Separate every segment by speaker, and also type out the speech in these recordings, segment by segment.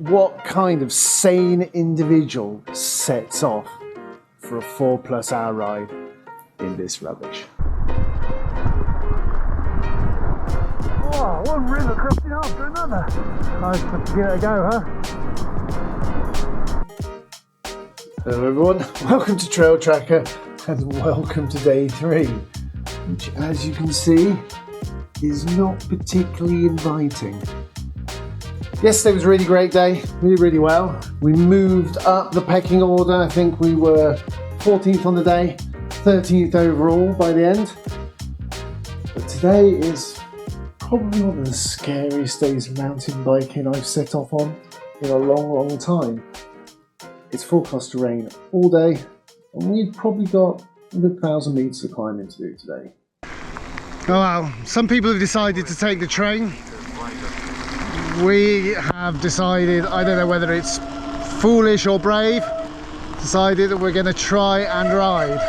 Speaker 1: What kind of sane individual sets off for a 4+ hour ride in this rubbish?
Speaker 2: Oh, one river crossing after another. Nice to give it a go, huh?
Speaker 1: Hello everyone, welcome to Trail Tracker and welcome to day 3, which as you can see is not particularly inviting. Yesterday was a really great day, really well. We moved up the pecking order. I think we were 14th on the day, 13th overall by the end. But today is probably one of the scariest days of mountain biking I've set off on in a long time. It's forecast to rain all day, and we've probably got a good 1,000 metres of climbing to do today.
Speaker 2: Oh well, some people have decided to take the train. We have decided, I don't know whether it's foolish or brave, decided that we're going to try and ride.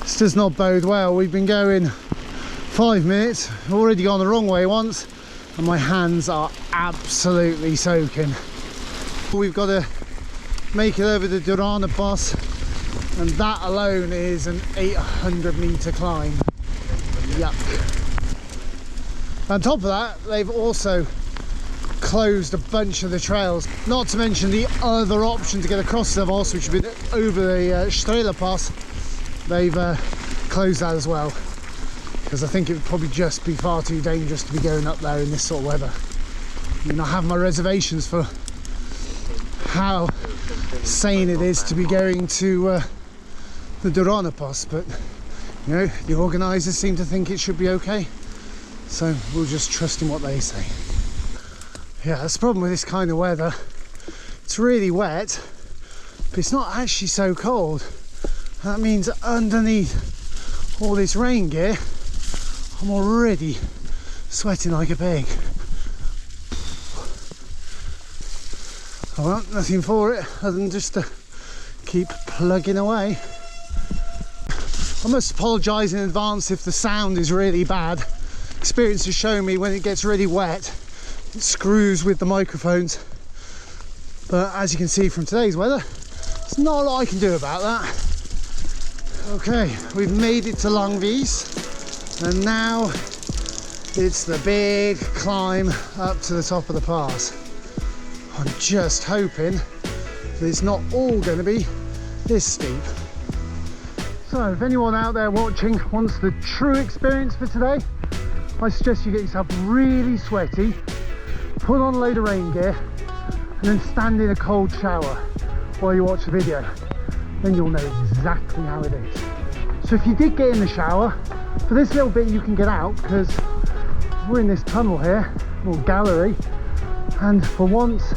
Speaker 2: This does not bode well. We've been going 5 minutes, already gone the wrong way once, and my hands are absolutely soaking. We've got to make it over the Durana Pass, and that alone is an 800 metre climb. Yuck. On top of that, they've also closed a bunch of the trails, not to mention the other option to get across Davos, which would be over the Strela Pass. They've closed that as well, because I think it would probably just be far too dangerous to be going up there in this sort of weather. I mean, I have my reservations for how sane it is to be going to the Durana Pass, but you know, the organisers seem to think it should be okay, so we'll just trust in what they say. Yeah, that's the problem with this kind of weather. It's really wet, but it's not actually so cold. That means underneath all this rain gear, I'm already sweating like a pig. Well, nothing for it other than just to keep plugging away. I must apologise in advance if the sound is really bad. Experience has shown me when it gets really wet, it screws with the microphones. But as you can see from today's weather, there's not a lot I can do about that. Okay, we've made it to Longvies, and now it's the big climb up to the top of the pass. I'm just hoping that it's not all going to be this steep. So if anyone out there watching wants the true experience for today, I suggest you get yourself really sweaty, put on a load of rain gear, and then stand in a cold shower while you watch the video. Then you'll know exactly how it is. So if you did get in the shower, for this little bit you can get out, because we're in this tunnel here, or gallery, and for once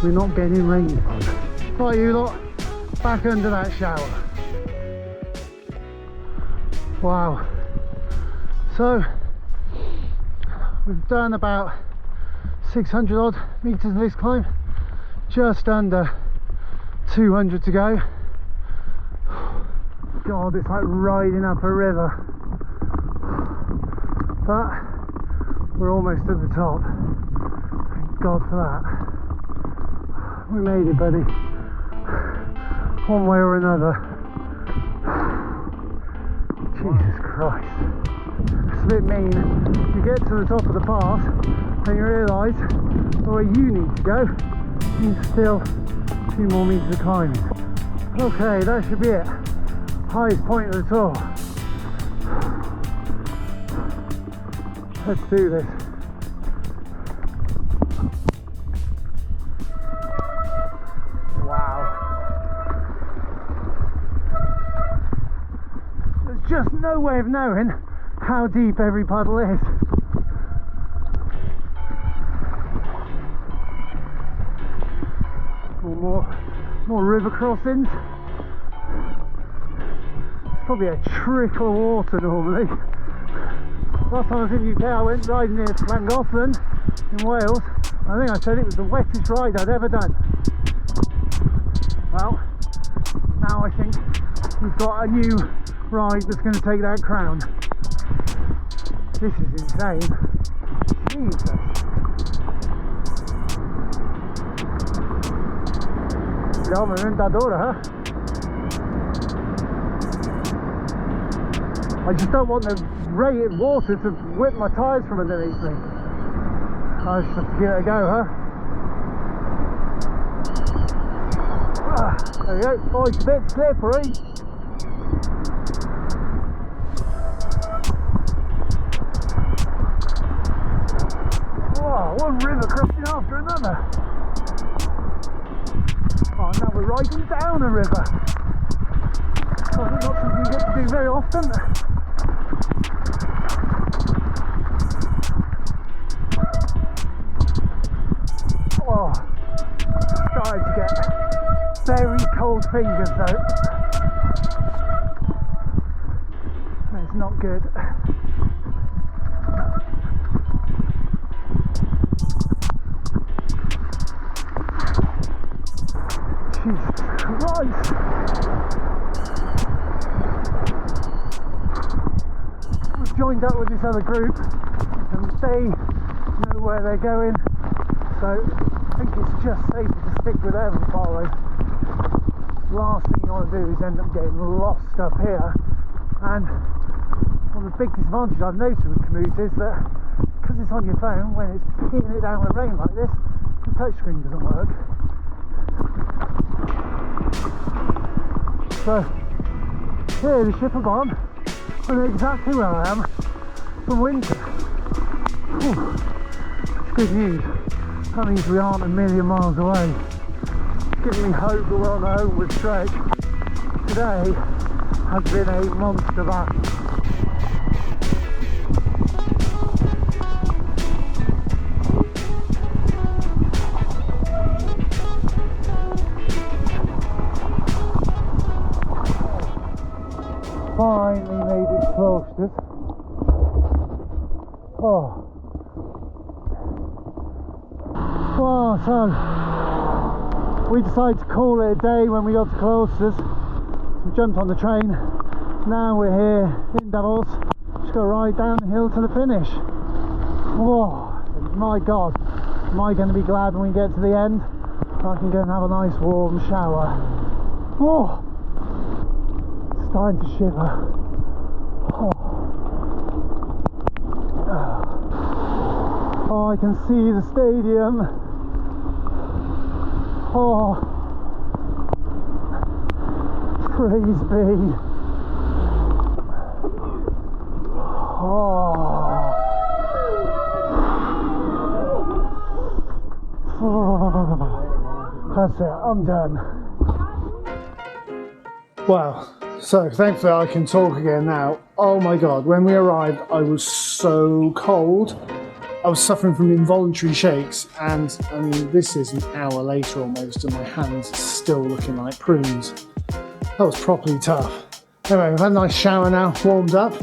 Speaker 2: we're not getting rained on. Right, you lot, back under that shower. Wow. So we've done about 600 odd metres of this climb, just under 200 to go. God, it's like riding up a river, but we're almost at the top. Thank God for that. We made it, buddy, one way or another. Jesus Christ, it's a bit mean. You get to the top of the pass and you realise the way you need to go is still 2 more metres of climbing. Okay, that should be it. Highest point of the tour. Let's do this. Wow. There's just no way of knowing how deep every puddle is. More river crossings. It's probably a trickle of water normally. Last time I was in the UK I went riding near Llangollen in Wales. I think I said it was the wettest ride I'd ever done. Well, now I think we've got a new ride that's going to take that crown. This is insane. Jesus. Andiamo in Dadora, huh? I just don't want the rated water to whip my tyres from underneath me. I just have to give it a go, huh? There we go. Oh, it's a bit slippery. Oh, one river crossing after another. Oh, now we're riding down a river. Oh, not something you get to do very often. Oh, starting to get very cold fingers though. It's not good. Jesus Christ! We've joined up with this other group and they know where they're going, so I think it's just safer to stick with them and follow. Last thing you want to do is end up getting lost up here, and one of the big disadvantages I've noticed with Komoot is that because it's on your phone, when it's peeing it down with rain like this, the touchscreen doesn't work. So here the ship have gone. I know exactly where I am from winter. Whew. It's good news. That means we aren't a million miles away. It's giving me hope that we're on the homeward stretch. Today has been a monster battle. Finally made it close. Oh. Well, so we decided to call it a day when we got to Cloisters. So we jumped on the train. Now we're here in Davos. Just got to ride down the hill to the finish. Oh, my God. Am I going to be glad when we get to the end? I can go and have a nice warm shower. Oh. Starting to shiver. Oh. Oh, I can see the stadium. Oh, praise be. Oh. That's it, I'm done. Wow. So thankfully I can talk again now. Oh my God, when we arrived I was so cold. I was suffering from involuntary shakes, and I mean this is an hour later almost and my hands are still looking like prunes. That was properly tough. Anyway, we've had a nice shower now, warmed up.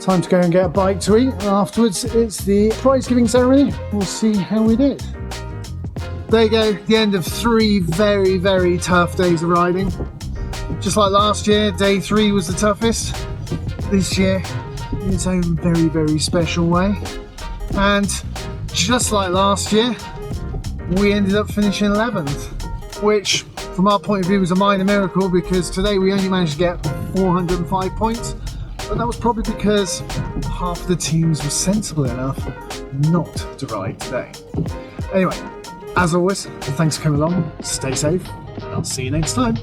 Speaker 2: Time to go and get a bite to eat, and afterwards it's the prize giving ceremony. We'll see how we did. There you go, the end of 3 very, very tough days of riding. Just like last year, day 3 was the toughest. This year, in its own very, very special way. And just like last year, we ended up finishing 11th, which from our point of view was a minor miracle because today we only managed to get 405 points. But that was probably because half the teams were sensible enough not to ride today. Anyway, as always, thanks for coming along, stay safe, and I'll see you next time.